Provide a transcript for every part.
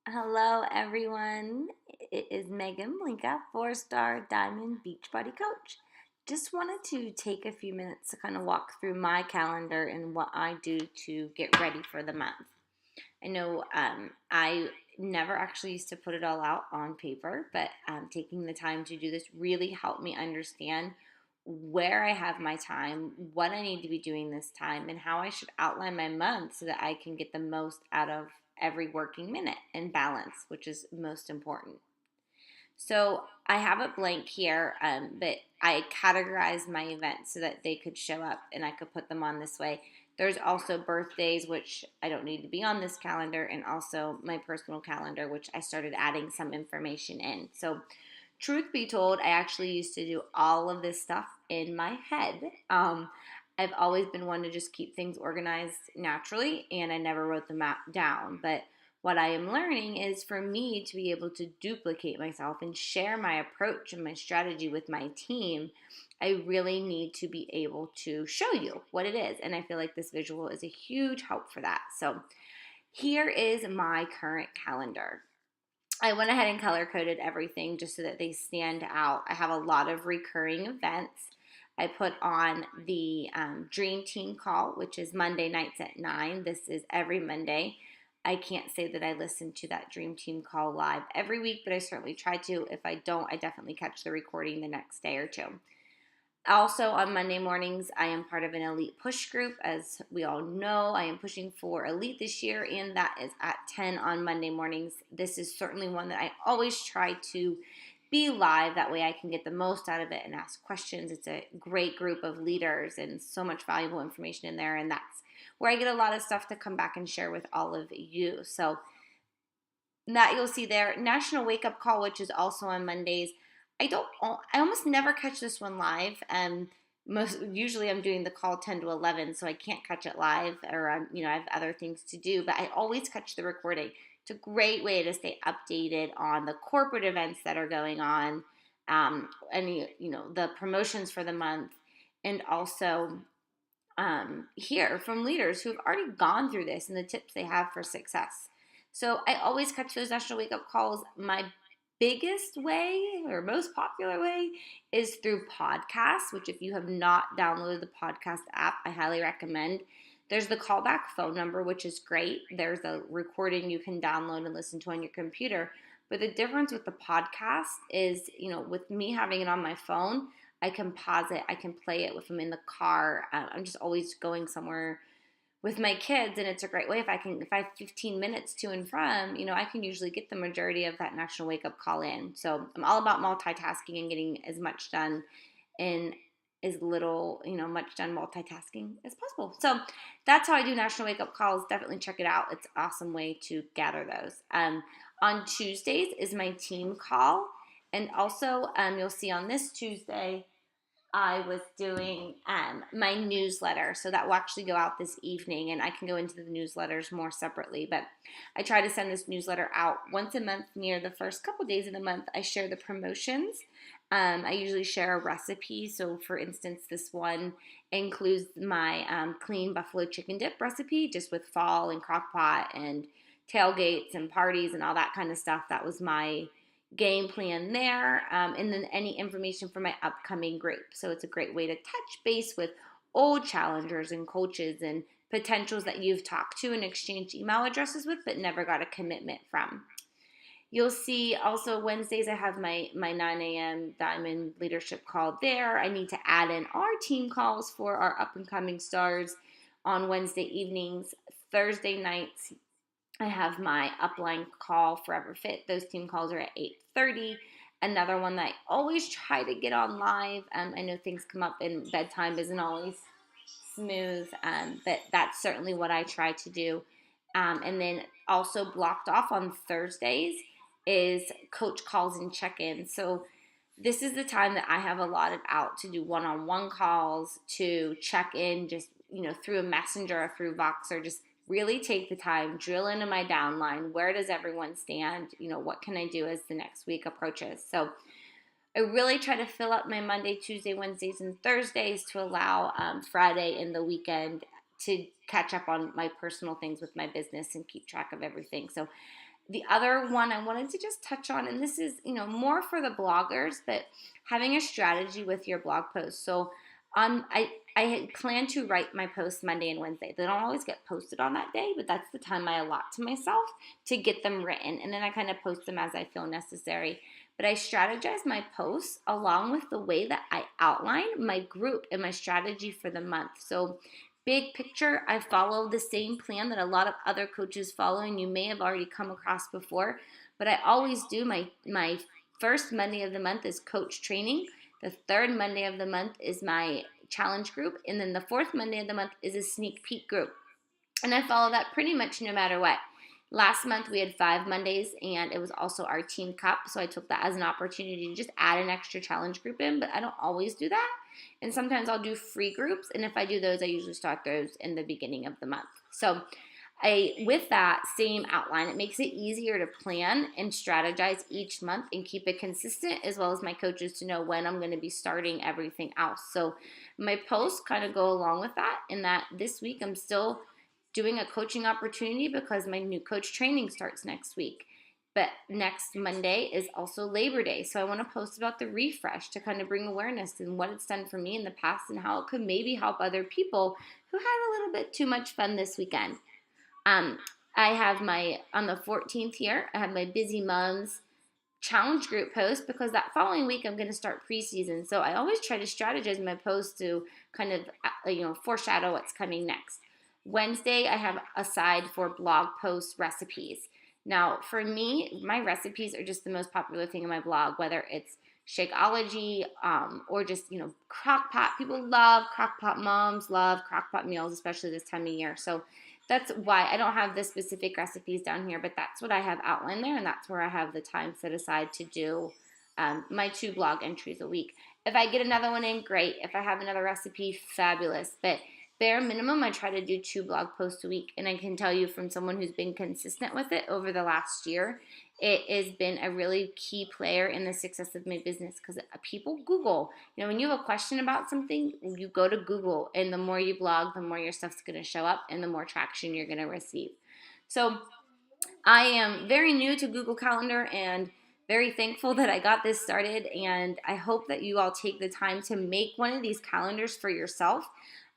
Hello, everyone. It is Megan Blinka, 4-star Diamond Beachbody Coach. Just wanted to take a few minutes to kind of walk through my calendar and what I do to get ready for the month. I know I never actually used to put it all out on paper, but taking the time to do this really helped me understand where I have my time, what I need to be doing this time, and how I should outline my month so that I can get the most out of every working minute and balance, which is most important. So I have it blank here, but I categorize my events so that they could show up and I could put them on this way. There's also birthdays, which I don't need to be on this calendar, and also my personal calendar, which I started adding some information in. So, truth be told, I actually used to do all of this stuff in my head. I've always been one to just keep things organized naturally, and I never wrote them down. But what I am learning is for me to be able to duplicate myself and share my approach and my strategy with my team, I really need to be able to show you what it is. And I feel like this visual is a huge help for that. So here is my current calendar. I went ahead and color coded everything just so that they stand out. I have a lot of recurring events. I put on the Dream Team call, which is Monday nights at 9. This is every Monday. I can't say that I listen to that Dream Team call live every week, but I certainly try to. If I don't, I definitely catch the recording the next day or two. Also, on Monday mornings, I am part of an elite push group. As we all know, I am pushing for elite this year, and that is at 10 on Monday mornings. This is certainly one that I always try to be live. That way, I can get the most out of it and ask questions. It's a great group of leaders and so much valuable information in there, and that's where I get a lot of stuff to come back and share with all of you. So, that you'll see there. National Wake Up Call, which is also on Mondays. I almost never catch this one live. Most usually I'm doing the call 10 to 11, so I can't catch it live, or I have other things to do. But I always catch the recording. It's a great way to stay updated on the corporate events that are going on, any the promotions for the month, and also hear from leaders who've already gone through this and the tips they have for success. So I always catch those national wake up calls. My biggest way or most popular way is through podcasts, which if you have not downloaded the podcast app, I highly recommend. There's the callback phone number, which is great. There's a recording you can download and listen to on your computer. But the difference with the podcast is, with me having it on my phone, I can pause it. I can play it if I'm in the car. I'm just always going somewhere with my kids, and it's a great way if I have 15 minutes to and from, I can usually get the majority of that national wake up call in. So I'm all about multitasking and getting as much done in as little, much done multitasking as possible. So that's how I do national wake up calls. Definitely check it out. It's an awesome way to gather those. On Tuesdays is my team call. And also, you'll see on this Tuesday, I was doing my newsletter. So that will actually go out this evening, and I can go into the newsletters more separately. But I try to send this newsletter out once a month near the first couple days of the month. I share the promotions. I usually share a recipe. So, for instance, this one includes my clean buffalo chicken dip recipe, just with fall and crock pot and tailgates and parties and all that kind of stuff. That was my game plan there, and then any information for my upcoming group. So it's a great way to touch base with old challengers and coaches and potentials that you've talked to and exchanged email addresses with but never got a commitment from. You'll see also Wednesdays I have my 9 a.m. Diamond Leadership call there. I need to add in our team calls for our up and coming stars on Wednesday evenings. Thursday nights I have my upline call, Forever Fit. Those team calls are at 8:30. Another one that I always try to get on live. I know things come up and bedtime isn't always smooth, but that's certainly what I try to do. And then also blocked off on Thursdays is coach calls and check-ins. So this is the time that I have allotted out to do one-on-one calls, to check in just, through a messenger or through Vox, or just really take the time, drill into my downline. Where does everyone stand? What can I do as the next week approaches? So I really try to fill up my Monday, Tuesday, Wednesdays, and Thursdays to allow Friday and the weekend to catch up on my personal things with my business and keep track of everything. So The other one I wanted to just touch on, and this is, more for the bloggers, but having a strategy with your blog posts. So I had planned to write my posts Monday and Wednesday. They don't always get posted on that day, but that's the time I allot to myself to get them written. And then I kind of post them as I feel necessary. But I strategize my posts along with the way that I outline my group and my strategy for the month. So big picture, I follow the same plan that a lot of other coaches follow, and you may have already come across before. But I always do my first Monday of the month is coach training. The third Monday of the month is my challenge group, and then the fourth Monday of the month is a sneak peek group. And I follow that pretty much no matter what. Last month we had 5 Mondays, and it was also our team cup, so I took that as an opportunity to just add an extra challenge group in, but I don't always do that. And sometimes I'll do free groups, and if I do those, I usually start those in the beginning of the month. So with that same outline, it makes it easier to plan and strategize each month and keep it consistent, as well as my coaches to know when I'm going to be starting everything else. So my posts kind of go along with that, in that this week I'm still doing a coaching opportunity because my new coach training starts next week. But next Monday is also Labor Day. So I want to post about the refresh to kind of bring awareness and what it's done for me in the past and how it could maybe help other people who had a little bit too much fun this weekend. Um, I have on the 14th here, I have my Busy Moms challenge group post, because that following week I'm going to start preseason. So I always try to strategize my posts to kind of, foreshadow what's coming next. Wednesday, I have aside for blog post recipes. Now, for me, my recipes are just the most popular thing in my blog, whether it's Shakeology, or just, crock pot. People love crock pot. Moms love crock pot meals, especially this time of year. So that's why I don't have the specific recipes down here, but that's what I have outlined there, and that's where I have the time set aside to do my 2 blog entries a week. If I get another one in, great. If I have another recipe, fabulous. But bare minimum, I try to do 2 blog posts a week, and I can tell you from someone who's been consistent with it over the last year, it has been a really key player in the success of my business, because people Google. When you have a question about something, you go to Google, and the more you blog, the more your stuff's going to show up and the more traction you're going to receive. So I am very new to Google Calendar and very thankful that I got this started, and I hope that you all take the time to make one of these calendars for yourself.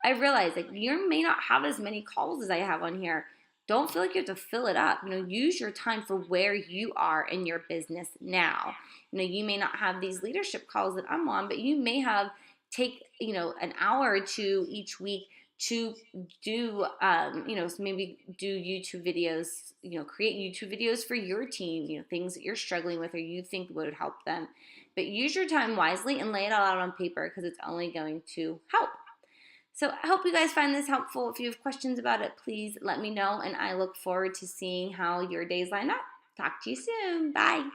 I realize that you may not have as many calls as I have on here. Don't feel like you have to fill it up. Use your time for where you are in your business now. You may not have these leadership calls that I'm on, but you may take an hour or two each week to do, so maybe do YouTube videos, create YouTube videos for your team, things that you're struggling with or you think would help them. But use your time wisely and lay it all out on paper, because it's only going to help. So I hope you guys find this helpful. If you have questions about it, please let me know, and I look forward to seeing how your days line up. Talk to you soon. Bye.